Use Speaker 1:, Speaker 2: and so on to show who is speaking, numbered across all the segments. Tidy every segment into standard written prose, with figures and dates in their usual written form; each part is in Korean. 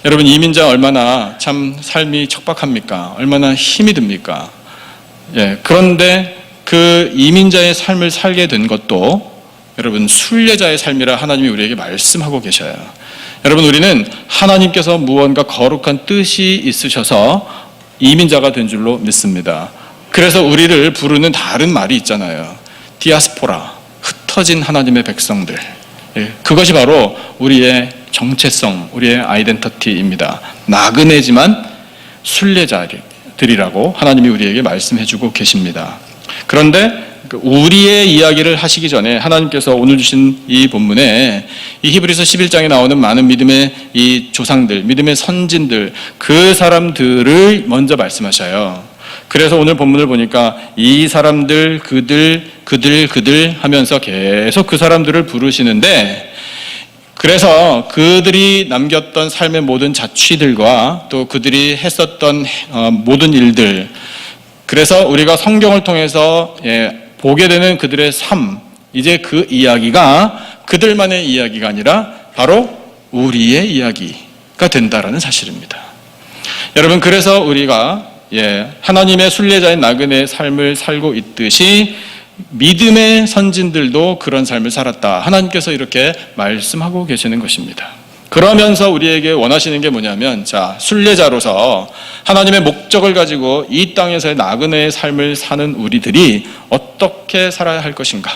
Speaker 1: 여러분, 이민자 얼마나 참 삶이 척박합니까? 얼마나 힘이 듭니까? 그런데 그 이민자의 삶을 살게 된 것도 여러분, 순례자의 삶이라 하나님이 우리에게 말씀하고 계셔요. 여러분, 우리는 하나님께서 무언가 거룩한 뜻이 있으셔서 이민자가 된 줄로 믿습니다. 그래서 우리를 부르는 다른 말이 있잖아요. 디아스포라, 흩어진 하나님의 백성들. 그것이 바로 우리의 정체성, 우리의 아이덴티티입니다. 나그네지만 순례자들이라고 하나님이 우리에게 말씀해주고 계십니다. 그런데 우리의 이야기를 하시기 전에 하나님께서 오늘 주신 이 본문에 이 히브리서 11장에 나오는 많은 믿음의 이 조상들, 믿음의 선진들, 그 사람들을 먼저 말씀하셔요. 그래서 오늘 본문을 보니까 이 사람들, 그들 하면서 계속 그 사람들을 부르시는데, 그래서 그들이 남겼던 삶의 모든 자취들과 또 그들이 했었던 모든 일들, 그래서 우리가 성경을 통해서 보게 되는 그들의 삶, 이제 그 이야기가 그들만의 이야기가 아니라 바로 우리의 이야기가 된다라는 사실입니다. 여러분, 그래서 우리가 하나님의 순례자인 나그네의 삶을 살고 있듯이 믿음의 선진들도 그런 삶을 살았다. 하나님께서 이렇게 말씀하고 계시는 것입니다. 그러면서 우리에게 원하시는 게 뭐냐면, 자, 순례자로서 하나님의 목적을 가지고 이 땅에서의 나그네의 삶을 사는 우리들이 어떻게 살아야 할 것인가?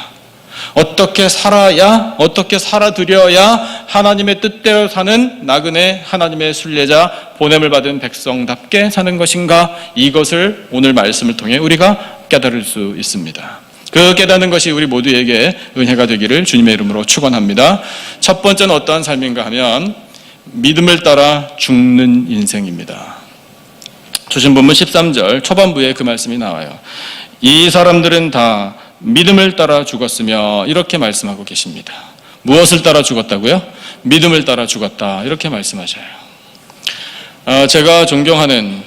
Speaker 1: 어떻게 살아야, 어떻게 살아드려야 하나님의 뜻대로 사는 나그네, 하나님의 순례자, 보냄을 받은 백성답게 사는 것인가? 이것을 오늘 말씀을 통해 우리가 깨달을 수 있습니다. 그 깨닫는 것이 우리 모두에게 은혜가 되기를 주님의 이름으로 축원합니다. 첫 번째는 어떠한 삶인가 하면 믿음을 따라 죽는 인생입니다. 주신 본문 13절 초반부에 그 말씀이 나와요. 이 사람들은 다 믿음을 따라 죽었으며, 이렇게 말씀하고 계십니다. 무엇을 따라 죽었다고요? 믿음을 따라 죽었다, 이렇게 말씀하셔요. 제가 존경하는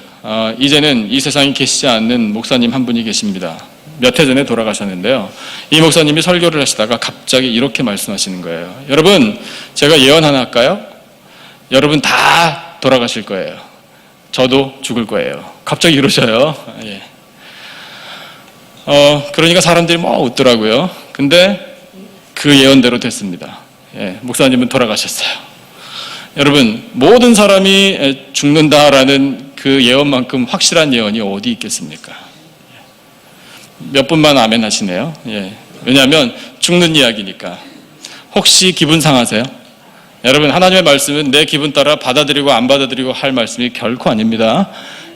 Speaker 1: 이제는 이 세상에 계시지 않는 목사님 한 분이 계십니다. 몇 해 전에 돌아가셨는데요. 이 목사님이 설교를 하시다가 갑자기 이렇게 말씀하시는 거예요. 여러분, 제가 예언 하나 할까요? 여러분 다 돌아가실 거예요. 저도 죽을 거예요. 갑자기 이러셔요. 그러니까 사람들이 웃더라고요. 근데 그 예언대로 됐습니다. 목사님은 돌아가셨어요. 여러분, 모든 사람이 죽는다라는 그 예언만큼 확실한 예언이 어디 있겠습니까? 몇 분만 아멘 하시네요. 왜냐하면 죽는 이야기니까. 혹시 기분 상하세요? 여러분, 하나님의 말씀은 내 기분 따라 받아들이고 안 받아들이고 할 말씀이 결코 아닙니다.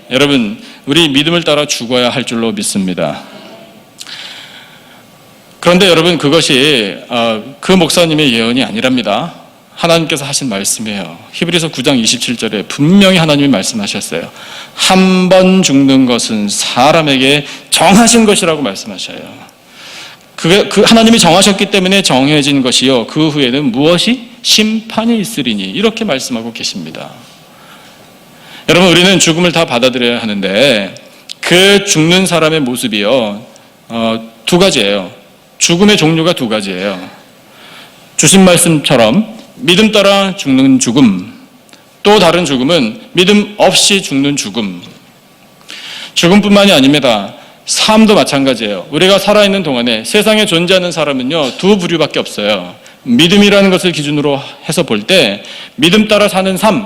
Speaker 1: 여러분, 우리 믿음을 따라 죽어야 할 줄로 믿습니다. 그런데 여러분, 그것이 그 목사님의 예언이 아니랍니다. 하나님께서 하신 말씀이에요. 히브리서 9장 27절에 분명히 하나님이 말씀하셨어요. 한 번 죽는 것은 사람에게 정하신 것이라고 말씀하셔요. 그 하나님이 정하셨기 때문에 정해진 것이요, 그 후에는 무엇이? 심판이 있으리니, 이렇게 말씀하고 계십니다. 여러분, 우리는 죽음을 다 받아들여야 하는데 그 죽는 사람의 모습이요, 두 가지예요. 죽음의 종류가 두 가지예요. 주신 말씀처럼 믿음 따라 죽는 죽음, 또 다른 죽음은 믿음 없이 죽는 죽음. 죽음뿐만이 아닙니다. 삶도 마찬가지예요. 우리가 살아있는 동안에 세상에 존재하는 사람은요, 두 부류밖에 없어요. 믿음이라는 것을 기준으로 해서 볼 때 믿음 따라 사는 삶,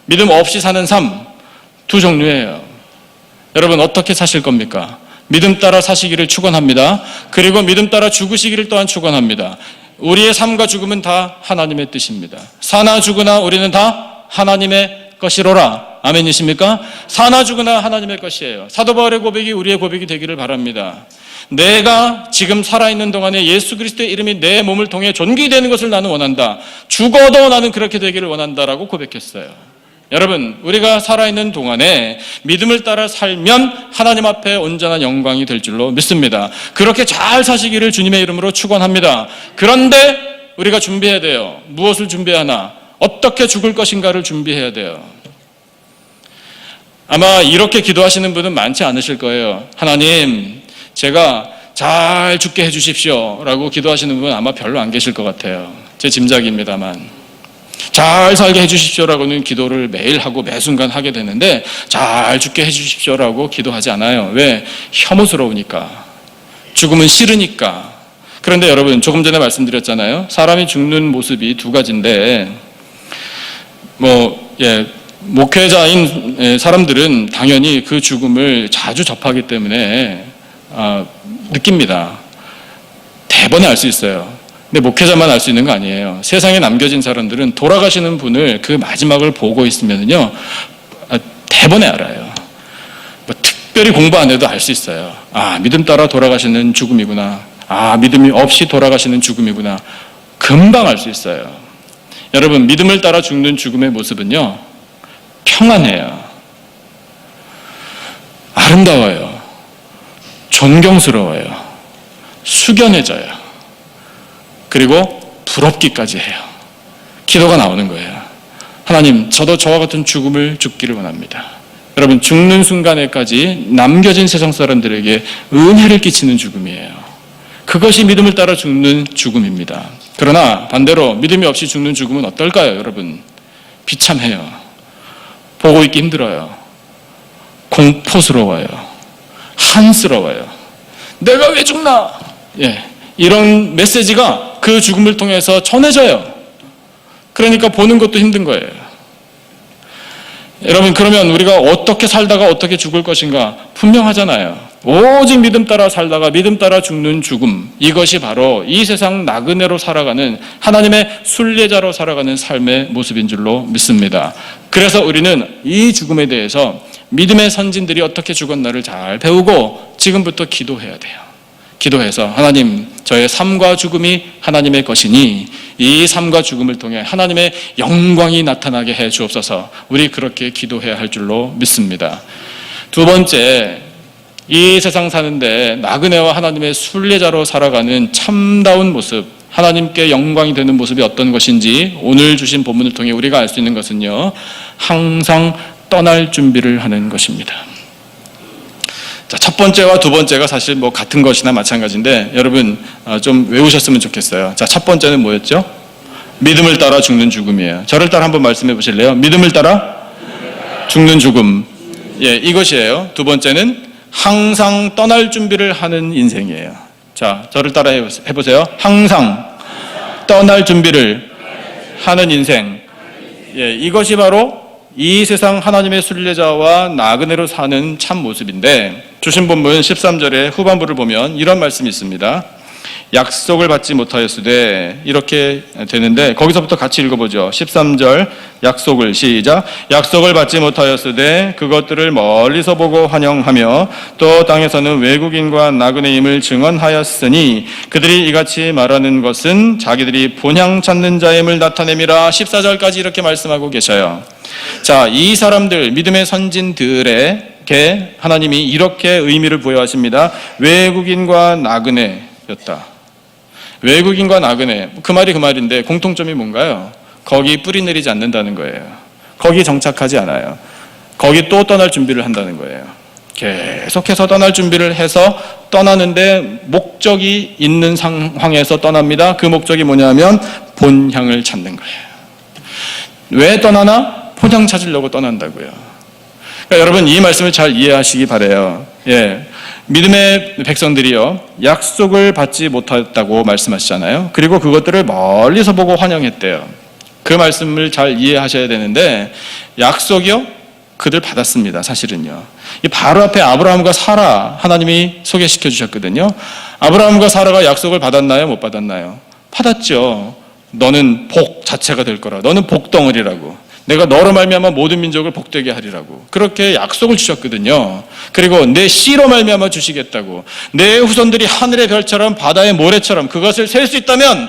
Speaker 1: 믿음 없이 사는 삶, 두 종류예요. 여러분, 어떻게 사실 겁니까? 믿음 따라 사시기를 축원합니다. 그리고 믿음 따라 죽으시기를 또한 축원합니다. 우리의 삶과 죽음은 다 하나님의 뜻입니다. 사나 죽으나 우리는 다 하나님의 것이로라. 아멘이십니까? 사나 죽으나 하나님의 것이에요. 사도 바울의 고백이 우리의 고백이 되기를 바랍니다. 내가 지금 살아있는 동안에 예수 그리스도의 이름이 내 몸을 통해 존귀되는 것을 나는 원한다. 죽어도 나는 그렇게 되기를 원한다라고 고백했어요. 여러분, 우리가 살아있는 동안에 믿음을 따라 살면 하나님 앞에 온전한 영광이 될 줄로 믿습니다. 그렇게 잘 사시기를 주님의 이름으로 축원합니다. 그런데 우리가 준비해야 돼요. 무엇을 준비해야 하나? 어떻게 죽을 것인가를 준비해야 돼요. 아마 이렇게 기도하시는 분은 많지 않으실 거예요. 하나님, 제가 잘 죽게 해주십시오 라고 기도하시는 분은 아마 별로 안 계실 것 같아요. 제 짐작입니다만. 잘 살게 해주십시오라고는 기도를 매일 하고 매 순간 하게 되는데 잘 죽게 해주십시오라고 기도하지 않아요. 왜? 혐오스러우니까. 죽음은 싫으니까. 그런데 여러분, 조금 전에 말씀드렸잖아요. 사람이 죽는 모습이 두 가지인데 목회자인 사람들은 당연히 그 죽음을 자주 접하기 때문에 느낍니다. 대번에 알 수 있어요. 근데 목회자만 알 수 있는 거 아니에요. 세상에 남겨진 사람들은 돌아가시는 분을 그 마지막을 보고 있으면요 대번에 알아요. 특별히 공부 안 해도 알 수 있어요. 믿음 따라 돌아가시는 죽음이구나. 믿음이 없이 돌아가시는 죽음이구나. 금방 알 수 있어요. 여러분, 믿음을 따라 죽는 죽음의 모습은요 평안해요. 아름다워요. 존경스러워요. 숙연해져요. 그리고 부럽기까지 해요. 기도가 나오는 거예요. 하나님, 저도 저와 같은 죽음을 죽기를 원합니다. 여러분, 죽는 순간에까지 남겨진 세상 사람들에게 은혜를 끼치는 죽음이에요. 그것이 믿음을 따라 죽는 죽음입니다. 그러나 반대로 믿음이 없이 죽는 죽음은 어떨까요, 여러분? 비참해요. 보고 있기 힘들어요. 공포스러워요. 한스러워요. 내가 왜 죽나? 이런 메시지가 그 죽음을 통해서 전해져요. 그러니까 보는 것도 힘든 거예요. 여러분, 그러면 우리가 어떻게 살다가 어떻게 죽을 것인가 분명하잖아요. 오직 믿음 따라 살다가 믿음 따라 죽는 죽음, 이것이 바로 이 세상 나그네로 살아가는 하나님의 순례자로 살아가는 삶의 모습인 줄로 믿습니다. 그래서 우리는 이 죽음에 대해서 믿음의 선진들이 어떻게 죽었나를 잘 배우고 지금부터 기도해야 돼요. 기도해서 하나님, 저의 삶과 죽음이 하나님의 것이니 이 삶과 죽음을 통해 하나님의 영광이 나타나게 해 주옵소서. 우리 그렇게 기도해야 할 줄로 믿습니다. 두 번째, 이 세상 사는데 나그네와 하나님의 순례자로 살아가는 참다운 모습, 하나님께 영광이 되는 모습이 어떤 것인지 오늘 주신 본문을 통해 우리가 알 수 있는 것은요, 항상 떠날 준비를 하는 것입니다. 자, 첫 번째와 두 번째가 사실 같은 것이나 마찬가지인데 여러분 좀 외우셨으면 좋겠어요. 자, 첫 번째는 뭐였죠? 믿음을 따라 죽는 죽음이에요. 저를 따라 한번 말씀해 보실래요? 믿음을 따라 죽는 죽음. 이것이에요. 두 번째는 항상 떠날 준비를 하는 인생이에요. 자, 저를 따라 해보세요. 항상 떠날 준비를 하는 인생. 이것이 바로 이 세상 하나님의 순례자와 나그네로 사는 참 모습인데, 주신 본문 13절의 후반부를 보면 이런 말씀이 있습니다. 약속을 받지 못하였으되, 이렇게 되는데 거기서부터 같이 읽어보죠. 13절 약속을 시작. 약속을 받지 못하였으되 그것들을 멀리서 보고 환영하며 또 땅에서는 외국인과 나그네임을 증언하였으니 그들이 이같이 말하는 것은 자기들이 본향 찾는 자임을 나타냄이라. 14절까지 이렇게 말씀하고 계셔요. 자, 이 사람들, 믿음의 선진들에게 하나님이 이렇게 의미를 부여하십니다. 외국인과 나그네였다. 외국인과 나그네, 그 말이 그 말인데 공통점이 뭔가요? 거기 뿌리 내리지 않는다는 거예요. 거기 정착하지 않아요. 거기 또 떠날 준비를 한다는 거예요. 계속해서 떠날 준비를 해서 떠나는데 목적이 있는 상황에서 떠납니다. 그 목적이 뭐냐면 본향을 찾는 거예요. 왜 떠나나? 본향 찾으려고 떠난다고요. 그러니까 여러분, 이 말씀을 잘 이해하시기 바라요. 믿음의 백성들이요, 약속을 받지 못했다고 말씀하시잖아요. 그리고 그것들을 멀리서 보고 환영했대요. 그 말씀을 잘 이해하셔야 되는데, 약속이요, 그들 받았습니다. 사실은요. 바로 앞에 아브라함과 사라 하나님이 소개시켜 주셨거든요. 아브라함과 사라가 약속을 받았나요? 못 받았나요? 받았죠. 너는 복 자체가 될 거라. 너는 복덩어리라고. 내가 너로 말미암아 모든 민족을 복되게 하리라고. 그렇게 약속을 주셨거든요. 그리고 내 씨로 말미암아 주시겠다고. 내 후손들이 하늘의 별처럼 바다의 모래처럼 그것을 셀 수 있다면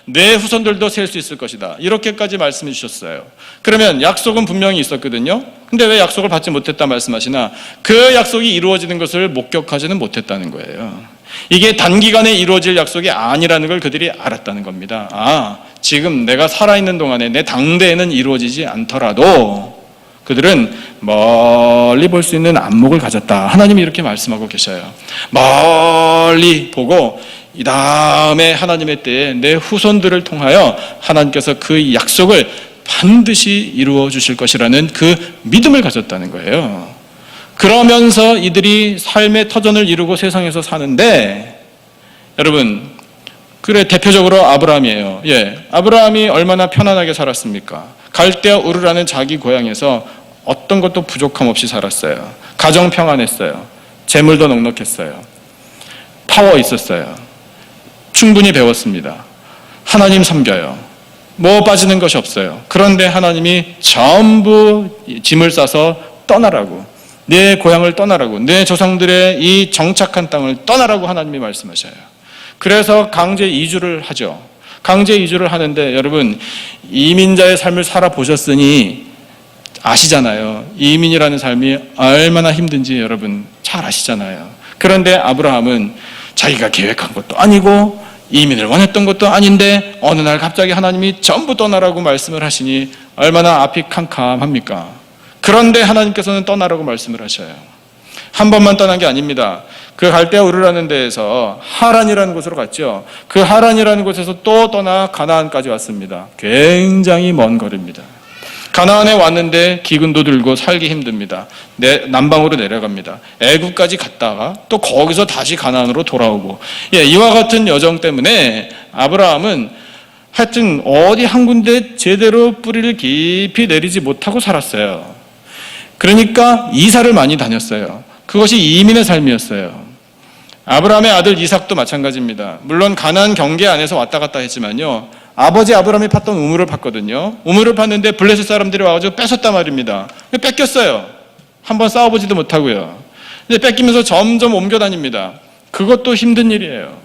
Speaker 1: 내 후손들도 셀 수 있을 것이다. 이렇게까지 말씀해 주셨어요. 그러면 약속은 분명히 있었거든요. 근데 왜 약속을 받지 못했다 말씀하시나? 그 약속이 이루어지는 것을 목격하지는 못했다는 거예요. 이게 단기간에 이루어질 약속이 아니라는 걸 그들이 알았다는 겁니다. 지금 내가 살아있는 동안에 내 당대에는 이루어지지 않더라도 그들은 멀리 볼 수 있는 안목을 가졌다. 하나님이 이렇게 말씀하고 계셔요. 멀리 보고 이 다음에 하나님의 때에 내 후손들을 통하여 하나님께서 그 약속을 반드시 이루어 주실 것이라는 그 믿음을 가졌다는 거예요. 그러면서 이들이 삶의 터전을 이루고 세상에서 사는데, 여러분, 그래, 대표적으로 아브라함이에요. 아브라함이 얼마나 편안하게 살았습니까? 갈대아 우르라는 자기 고향에서 어떤 것도 부족함 없이 살았어요. 가정 평안했어요. 재물도 넉넉했어요. 파워 있었어요. 충분히 배웠습니다. 하나님 섬겨요. 뭐 빠지는 것이 없어요. 그런데 하나님이 전부 짐을 싸서 떠나라고, 내 고향을 떠나라고, 내 조상들의 이 정착한 땅을 떠나라고 하나님이 말씀하셔요. 그래서 강제 이주를 하죠. 강제 이주를 하는데, 여러분, 이민자의 삶을 살아보셨으니 아시잖아요. 이민이라는 삶이 얼마나 힘든지 여러분 잘 아시잖아요. 그런데 아브라함은 자기가 계획한 것도 아니고 이민을 원했던 것도 아닌데 어느 날 갑자기 하나님이 전부 떠나라고 말씀을 하시니 얼마나 앞이 캄캄합니까? 그런데 하나님께서는 떠나라고 말씀을 하셔요. 한 번만 떠난 게 아닙니다. 그 갈대아 우르라는 데에서 하란이라는 곳으로 갔죠. 그 하란이라는 곳에서 또 떠나 가나안까지 왔습니다. 굉장히 먼 거리입니다. 가나안에 왔는데 기근도 들고 살기 힘듭니다. 남방으로 내려갑니다. 애굽까지 갔다가 또 거기서 다시 가나안으로 돌아오고, 이와 같은 여정 때문에 아브라함은 하여튼 어디 한 군데 제대로 뿌리를 깊이 내리지 못하고 살았어요. 그러니까 이사를 많이 다녔어요. 그것이 이민의 삶이었어요. 아브라함의 아들 이삭도 마찬가지입니다. 물론 가나안 경계 안에서 왔다 갔다 했지만요, 아버지 아브라함이 팠던 우물을 팠거든요. 우물을 팠는데 블레셋 사람들이 와가지고 뺏었단 말입니다. 뺏겼어요. 한번 싸워보지도 못하고요. 이제 뺏기면서 점점 옮겨 다닙니다. 그것도 힘든 일이에요.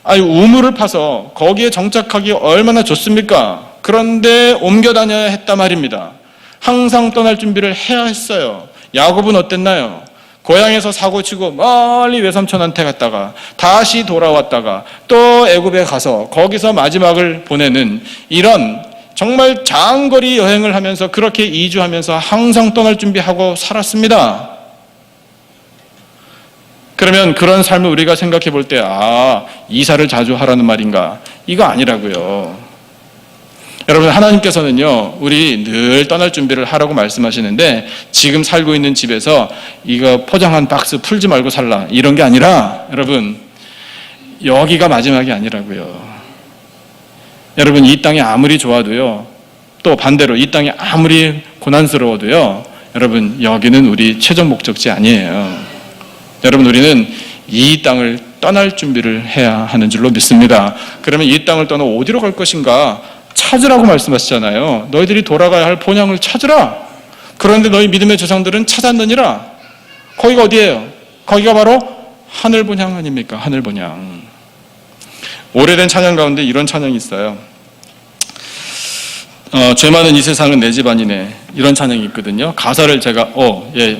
Speaker 1: 우물을 파서 거기에 정착하기 얼마나 좋습니까? 그런데 옮겨 다녀야 했단 말입니다. 항상 떠날 준비를 해야 했어요. 야곱은 어땠나요? 고향에서 사고치고 멀리 외삼촌한테 갔다가 다시 돌아왔다가 또 애굽에 가서 거기서 마지막을 보내는 이런 정말 장거리 여행을 하면서 그렇게 이주하면서 항상 떠날 준비하고 살았습니다. 그러면 그런 삶을 우리가 생각해 볼 때, 이사를 자주 하라는 말인가? 이거 아니라고요. 여러분, 하나님께서는요, 우리 늘 떠날 준비를 하라고 말씀하시는데, 지금 살고 있는 집에서 이거 포장한 박스 풀지 말고 살라, 이런 게 아니라, 여러분, 여기가 마지막이 아니라고요. 여러분, 이 땅이 아무리 좋아도요, 또 반대로 이 땅이 아무리 고난스러워도요, 여러분, 여기는 우리 최종 목적지 아니에요. 여러분, 우리는 이 땅을 떠날 준비를 해야 하는 줄로 믿습니다. 그러면 이 땅을 떠나 어디로 갈 것인가? 찾으라고 말씀하시잖아요. 너희들이 돌아가야 할 본향을 찾으라. 그런데 너희 믿음의 조상들은 찾았느니라. 거기가 어디예요? 거기가 바로 하늘 본향 아닙니까? 하늘 본향. 오래된 찬양 가운데 이런 찬양이 있어요. 죄 많은 이 세상은 내 집안이네, 이런 찬양이 있거든요. 가사를 제가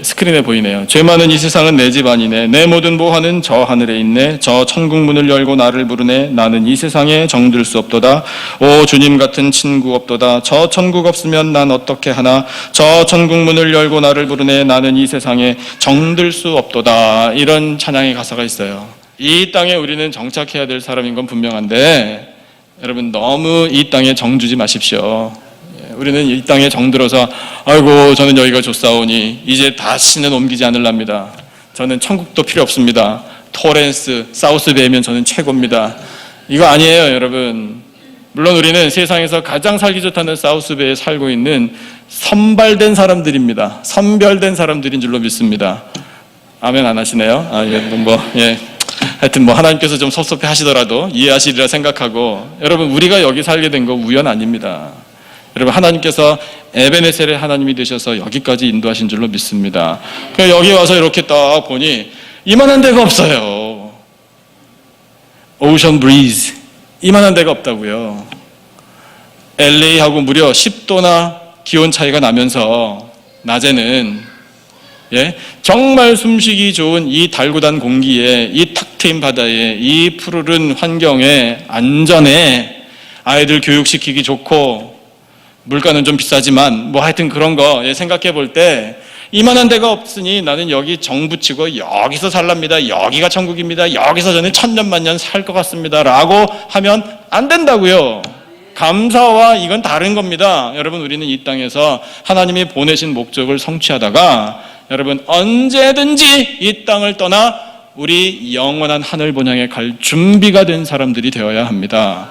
Speaker 1: 스크린에 보이네요. 죄 많은 이 세상은 내 집안이네, 내 모든 보화는 저 하늘에 있네, 저 천국 문을 열고 나를 부르네, 나는 이 세상에 정들 수 없도다. 오 주님 같은 친구 없도다. 저 천국 없으면 난 어떻게 하나, 저 천국 문을 열고 나를 부르네, 나는 이 세상에 정들 수 없도다. 이런 찬양의 가사가 있어요. 이 땅에 우리는 정착해야 될 사람인 건 분명한데, 여러분, 너무 이 땅에 정주지 마십시오. 우리는 이 땅에 정들어서 아이고 저는 여기가 좋사오니 이제 다시는 옮기지 않으랍니다. 저는 천국도 필요 없습니다. 토렌스, 사우스베이면 저는 최고입니다. 이거 아니에요, 여러분. 물론 우리는 세상에서 가장 살기 좋다는 사우스베이에 살고 있는 선발된 사람들입니다. 선별된 사람들인 줄로 믿습니다. 아멘 안 하시네요? 하여튼 하나님께서 좀 섭섭해 하시더라도 이해하시리라 생각하고, 여러분, 우리가 여기 살게 된 거 우연 아닙니다. 여러분, 하나님께서 에베네셀의 하나님이 되셔서 여기까지 인도하신 줄로 믿습니다. 여기 와서 이렇게 딱 보니 이만한 데가 없어요. 오션 브리즈, 이만한 데가 없다고요. LA하고 무려 10도나 기온 차이가 나면서 낮에는 정말 숨쉬기 좋은 이 달구단 공기에, 이 탁 트인 바다에, 이 푸르른 환경에, 안전에 아이들 교육시키기 좋고, 물가는 좀 비싸지만 하여튼 그런 거 생각해 볼 때 이만한 데가 없으니 나는 여기 정 붙이고 여기서 살랍니다. 여기가 천국입니다. 여기서 저는 천년만년 살 것 같습니다. 라고 하면 안 된다고요. 감사와 이건 다른 겁니다. 여러분, 우리는 이 땅에서 하나님이 보내신 목적을 성취하다가 여러분 언제든지 이 땅을 떠나 우리 영원한 하늘 본향에 갈 준비가 된 사람들이 되어야 합니다.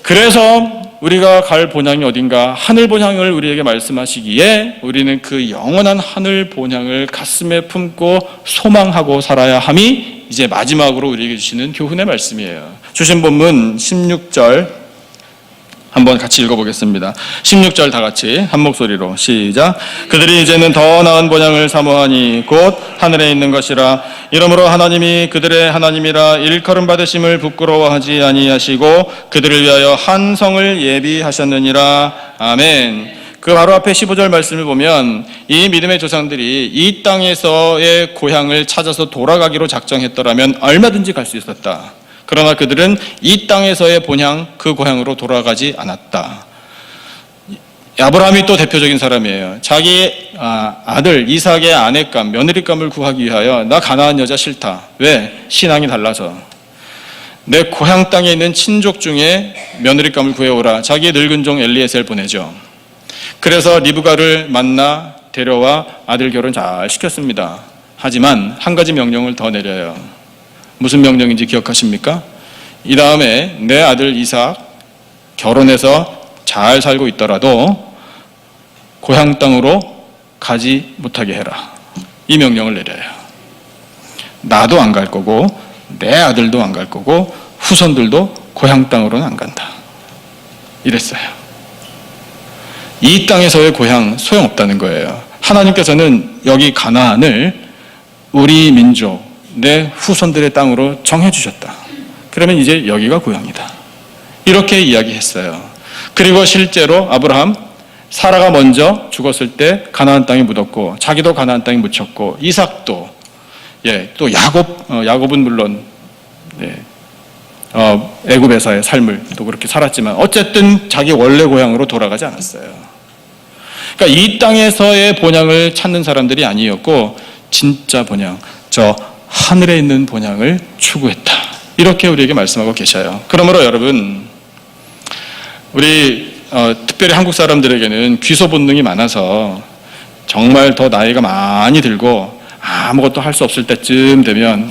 Speaker 1: 그래서 우리가 갈 본향이 어딘가, 하늘 본향을 우리에게 말씀하시기에 우리는 그 영원한 하늘 본향을 가슴에 품고 소망하고 살아야 함이 이제 마지막으로 우리에게 주시는 교훈의 말씀이에요. 주신 본문 16절 한번 같이 읽어보겠습니다. 16절 다 같이 한 목소리로 시작. 그들이 이제는 더 나은 본향을 사모하니 곧 하늘에 있는 것이라. 이러므로 하나님이 그들의 하나님이라 일컬음 받으심을 부끄러워하지 아니하시고 그들을 위하여 한 성을 예비하셨느니라. 아멘. 그 바로 앞에 15절 말씀을 보면 이 믿음의 조상들이 이 땅에서의 고향을 찾아서 돌아가기로 작정했더라면 얼마든지 갈 수 있었다. 그러나 그들은 이 땅에서의 본향, 그 고향으로 돌아가지 않았다. 아브라함이 또 대표적인 사람이에요. 자기 아들 이삭의 아내감, 며느리감을 구하기 위하여 나 가나안 여자 싫다. 왜? 신앙이 달라서. 내 고향 땅에 있는 친족 중에 며느리감을 구해오라. 자기의 늙은 종 엘리에셀 보내죠. 그래서 리브가를 만나 데려와 아들 결혼 잘 시켰습니다. 하지만 한 가지 명령을 더 내려요. 무슨 명령인지 기억하십니까? 이 다음에 내 아들 이삭 결혼해서 잘 살고 있더라도 고향 땅으로 가지 못하게 해라. 이 명령을 내려요. 나도 안 갈 거고 내 아들도 안 갈 거고 후손들도 고향 땅으로는 안 간다. 이랬어요. 이 땅에서의 고향 소용없다는 거예요. 하나님께서는 여기 가나안을 우리 민족, 내 후손들의 땅으로 정해주셨다. 그러면 이제 여기가 고향이다. 이렇게 이야기했어요. 그리고 실제로 아브라함, 사라가 먼저 죽었을 때 가나안 땅에 묻었고 자기도 가나안 땅에 묻혔고 이삭도 또 야곱은 물론 애굽에서의 삶을 또 그렇게 살았지만 어쨌든 자기 원래 고향으로 돌아가지 않았어요. 그러니까 이 땅에서의 본향을 찾는 사람들이 아니었고 진짜 본향, 저 하늘에 있는 본향을 추구했다. 이렇게 우리에게 말씀하고 계셔요. 그러므로 여러분, 우리 특별히 한국 사람들에게는 귀소 본능이 많아서 정말 더 나이가 많이 들고 아무것도 할 수 없을 때쯤 되면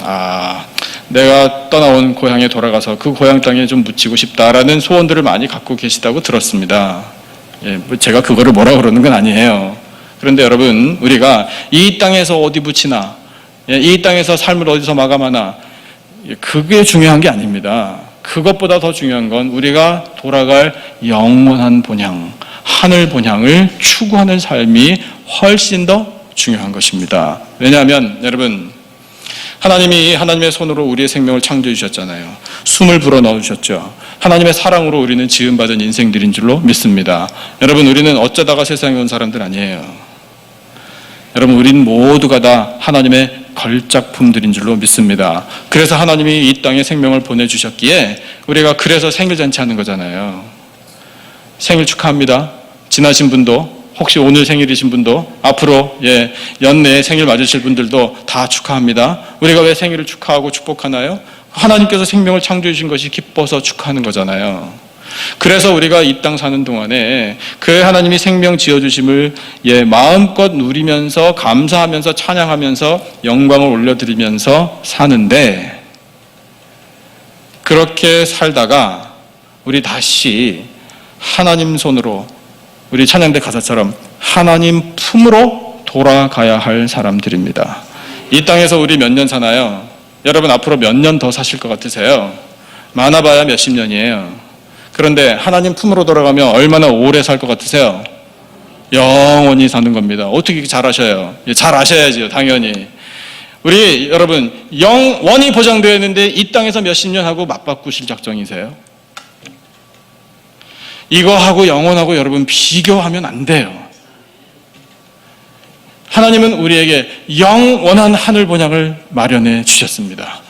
Speaker 1: 내가 떠나온 고향에 돌아가서 그 고향 땅에 좀 묻히고 싶다라는 소원들을 많이 갖고 계시다고 들었습니다. 제가 그거를 뭐라 그러는 건 아니에요. 그런데 여러분, 우리가 이 땅에서 어디 묻히나, 이 땅에서 삶을 어디서 마감하나, 그게 중요한 게 아닙니다. 그것보다 더 중요한 건 우리가 돌아갈 영원한 본향, 하늘 본향을 추구하는 삶이 훨씬 더 중요한 것입니다. 왜냐하면 여러분, 하나님이 하나님의 손으로 우리의 생명을 창조해 주셨잖아요. 숨을 불어넣어 주셨죠. 하나님의 사랑으로 우리는 지음받은 인생들인 줄로 믿습니다. 여러분, 우리는 어쩌다가 세상에 온 사람들 아니에요. 여러분, 우리는 모두가 다 하나님의 걸작품들인 줄로 믿습니다. 그래서 하나님이 이 땅에 생명을 보내주셨기에 우리가 그래서 생일잔치 하는 거잖아요. 생일 축하합니다. 지나신 분도, 혹시 오늘 생일이신 분도, 앞으로 연내에 생일 맞으실 분들도 다 축하합니다. 우리가 왜 생일을 축하하고 축복하나요? 하나님께서 생명을 창조해 주신 것이 기뻐서 축하하는 거잖아요. 그래서 우리가 이 땅 사는 동안에 그 하나님이 생명 지어주심을 마음껏 누리면서 감사하면서 찬양하면서 영광을 올려드리면서 사는데, 그렇게 살다가 우리 다시 하나님 손으로, 우리 찬양대 가사처럼 하나님 품으로 돌아가야 할 사람들입니다. 이 땅에서 우리 몇 년 사나요? 여러분, 앞으로 몇 년 더 사실 것 같으세요? 많아봐야 몇십 년이에요. 그런데 하나님 품으로 돌아가면 얼마나 오래 살 것 같으세요? 영원히 사는 겁니다. 어떻게 잘 아셔요? 잘 아셔야지요, 당연히. 우리 여러분, 영원히 보장되어 있는데 이 땅에서 몇십 년 하고 맞바꾸실 작정이세요? 이거하고 영원하고 여러분 비교하면 안 돼요. 하나님은 우리에게 영원한 하늘 본향을 마련해 주셨습니다.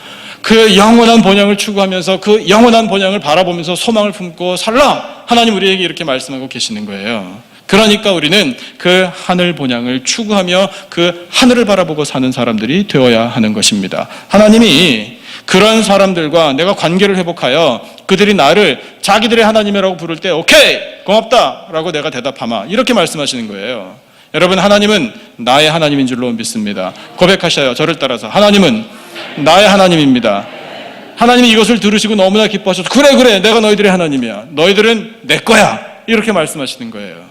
Speaker 1: 그 영원한 본향을 추구하면서 그 영원한 본향을 바라보면서 소망을 품고 살라. 하나님 우리에게 이렇게 말씀하고 계시는 거예요. 그러니까 우리는 그 하늘 본향을 추구하며 그 하늘을 바라보고 사는 사람들이 되어야 하는 것입니다. 하나님이 그런 사람들과 내가 관계를 회복하여 그들이 나를 자기들의 하나님이라고 부를 때 오케이 고맙다 라고 내가 대답하마, 이렇게 말씀하시는 거예요. 여러분, 하나님은 나의 하나님인 줄로 믿습니다. 고백하셔요. 저를 따라서. 하나님은 나의 하나님입니다. 하나님이 이것을 들으시고 너무나 기뻐하셔서 그래 내가 너희들의 하나님이야, 너희들은 내 거야, 이렇게 말씀하시는 거예요.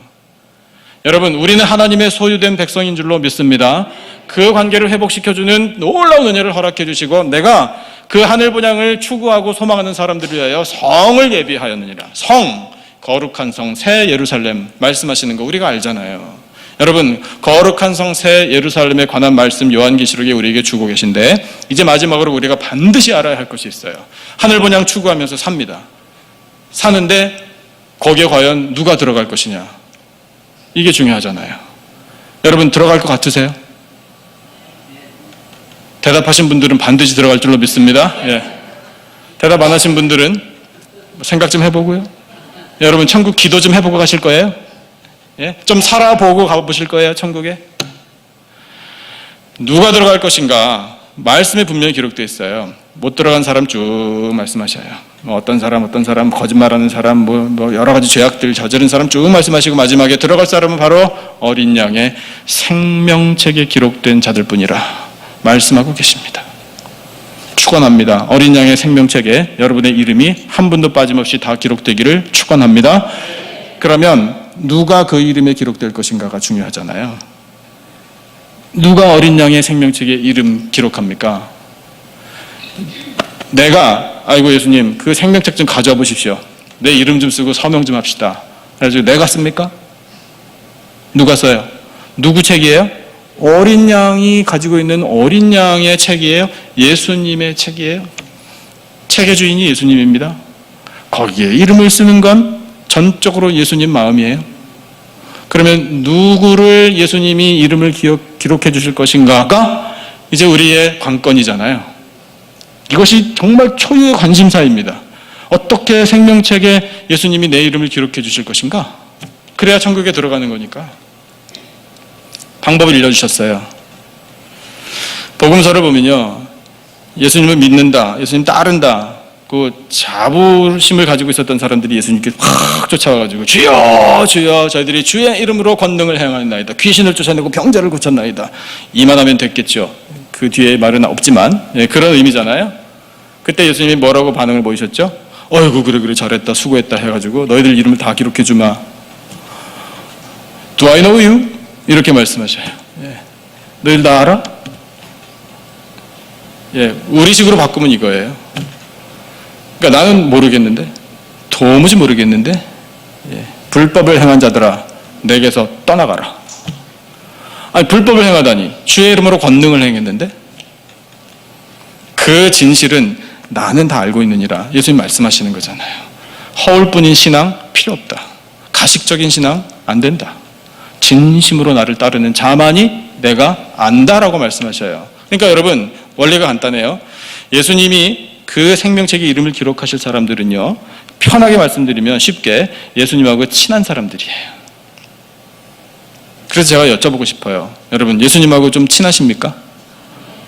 Speaker 1: 여러분, 우리는 하나님의 소유된 백성인 줄로 믿습니다. 그 관계를 회복시켜주는 놀라운 은혜를 허락해 주시고 내가 그 하늘 분양을 추구하고 소망하는 사람들을 위하여 성을 예비하였느니라. 성, 거룩한 성, 새 예루살렘 말씀하시는 거 우리가 알잖아요. 여러분, 거룩한 성 새 예루살렘에 관한 말씀 요한계시록에 우리에게 주고 계신데, 이제 마지막으로 우리가 반드시 알아야 할 것이 있어요. 하늘 본향 추구하면서 삽니다. 사는데 거기에 과연 누가 들어갈 것이냐, 이게 중요하잖아요. 여러분, 들어갈 것 같으세요? 대답하신 분들은 반드시 들어갈 줄로 믿습니다. 예. 대답 안 하신 분들은 생각 좀 해보고요. 여러분, 천국 기도 좀 해보고 가실 거예요? 예? 좀 살아보고 가보실 거예요, 천국에? 누가 들어갈 것인가? 말씀에 분명히 기록되어 있어요. 못 들어간 사람 쭉 말씀하셔요. 어떤 사람, 거짓말하는 사람, 여러 가지 죄악들 저지른 사람 쭉 말씀하시고, 마지막에 들어갈 사람은 바로 어린 양의 생명책에 기록된 자들뿐이라 말씀하고 계십니다. 축원합니다. 어린 양의 생명책에 여러분의 이름이 한 분도 빠짐없이 다 기록되기를 축원합니다. 그러면 누가 그 이름에 기록될 것인가가 중요하잖아요. 누가 어린 양의 생명책에 이름 기록합니까? 내가, 아이고 예수님 그 생명책 좀 가져와 보십시오, 내 이름 좀 쓰고 서명 좀 합시다, 그래서 내가 씁니까? 누가 써요? 누구 책이에요? 어린 양이 가지고 있는 어린 양의 책이에요? 예수님의 책이에요? 책의 주인이 예수님입니다. 거기에 이름을 쓰는 건 전적으로 예수님 마음이에요. 그러면 누구를 예수님이 이름을 기록해 주실 것인가가 이제 우리의 관건이잖아요. 이것이 정말 초유의 관심사입니다. 어떻게 생명책에 예수님이 내 이름을 기록해 주실 것인가? 그래야 천국에 들어가는 거니까. 방법을 일러주셨어요. 복음서를 보면요, 예수님을 믿는다, 예수님 따른다, 그 자부심을 가지고 있었던 사람들이 예수님께 확 쫓아와가지고 주여 주여 저희들이 주의 이름으로 권능을 행하나이다, 귀신을 쫓아내고 병자를 고쳤나이다, 이만하면 됐겠죠. 그 뒤에 말은 없지만 그런 의미잖아요. 그때 예수님이 뭐라고 반응을 보이셨죠? 어이구 그래 잘했다 수고했다 해가지고 너희들 이름을 다 기록해주마. Do I know you? 이렇게 말씀하셔요. 너희들 다 알아? 우리식으로 바꾸면 이거예요. 그러니까 나는 모르겠는데, 도무지 모르겠는데, 불법을 행한 자들아 내게서 떠나가라. 아니, 불법을 행하다니 주의 이름으로 권능을 행했는데, 그 진실은 나는 다 알고 있느니라 예수님 말씀하시는 거잖아요. 허울뿐인 신앙 필요 없다. 가식적인 신앙 안 된다. 진심으로 나를 따르는 자만이 내가 안다라고 말씀하셔요. 그러니까 여러분, 원리가 간단해요. 예수님이 그 생명책에 이름을 기록하실 사람들은요, 편하게 말씀드리면 쉽게 예수님하고 친한 사람들이에요. 그래서 제가 여쭤보고 싶어요. 여러분, 예수님하고 좀 친하십니까?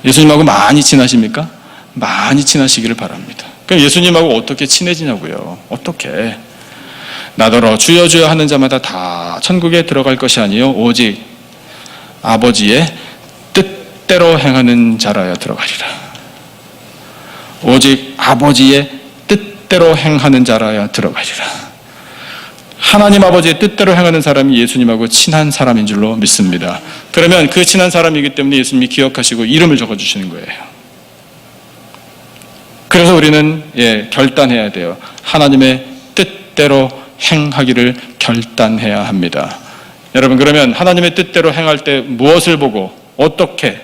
Speaker 1: 예수님하고 많이 친하십니까? 많이 친하시기를 바랍니다. 그럼 예수님하고 어떻게 친해지냐고요? 어떻게? 나더러 주여 주여 하는 자마다 다 천국에 들어갈 것이 아니요 오직 아버지의 뜻대로 행하는 자라야 들어가리라. 오직 아버지의 뜻대로 행하는 자라야 들어가리라. 하나님 아버지의 뜻대로 행하는 사람이 예수님하고 친한 사람인 줄로 믿습니다. 그러면 그 친한 사람이기 때문에 예수님이 기억하시고 이름을 적어주시는 거예요. 그래서 우리는 결단해야 돼요. 하나님의 뜻대로 행하기를 결단해야 합니다. 여러분, 그러면 하나님의 뜻대로 행할 때 무엇을 보고 어떻게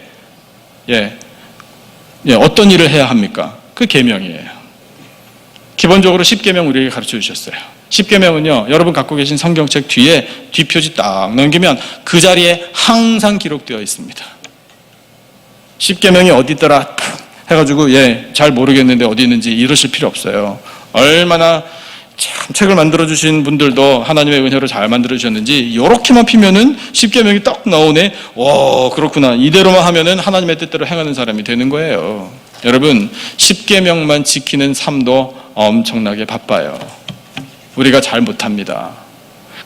Speaker 1: 어떤 일을 해야 합니까? 그 계명이에요. 기본적으로 10계명 우리에게 가르쳐 주셨어요. 10계명은요, 여러분 갖고 계신 성경책 뒤에 뒷표지 딱 넘기면 그 자리에 항상 기록되어 있습니다. 10계명이 어디 있더라 해가지고 잘 모르겠는데 어디 있는지 이러실 필요 없어요. 얼마나 참 책을 만들어주신 분들도 하나님의 은혜로 잘 만들어주셨는지 이렇게만 피면은 10계명이 딱 나오네. 그렇구나. 이대로만 하면은 하나님의 뜻대로 행하는 사람이 되는 거예요. 여러분, 10계명만 지키는 삶도 엄청나게 바빠요. 우리가 잘 못합니다.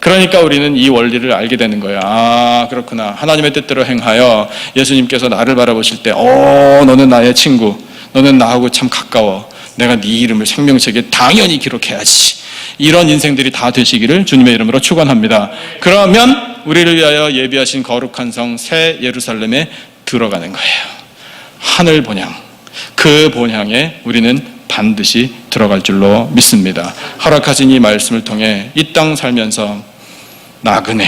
Speaker 1: 그러니까 우리는 이 원리를 알게 되는 거예요. 아, 그렇구나. 하나님의 뜻대로 행하여 예수님께서 나를 바라보실 때, 너는 나의 친구, 너는 나하고 참 가까워. 내가 네 이름을 생명책에 당연히 기록해야지. 이런 인생들이 다 되시기를 주님의 이름으로 축원합니다. 그러면 우리를 위하여 예비하신 거룩한 성 새 예루살렘에 들어가는 거예요. 하늘 본향. 그 본향에 우리는 반드시 들어갈 줄로 믿습니다. 허락하신 이 말씀을 통해 이 땅 살면서 나그네,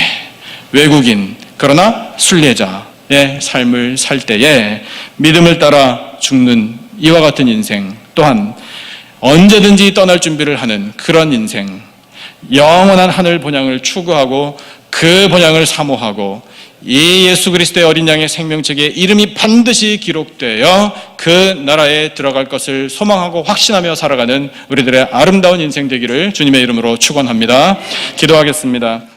Speaker 1: 외국인, 그러나 순례자의 삶을 살 때에 믿음을 따라 죽는 이와 같은 인생, 또한 언제든지 떠날 준비를 하는 그런 인생, 영원한 하늘 본향을 추구하고 그 본향을 사모하고 이 예수 그리스도의 어린 양의 생명책에 이름이 반드시 기록되어 그 나라에 들어갈 것을 소망하고 확신하며 살아가는 우리들의 아름다운 인생 되기를 주님의 이름으로 축원합니다. 기도하겠습니다.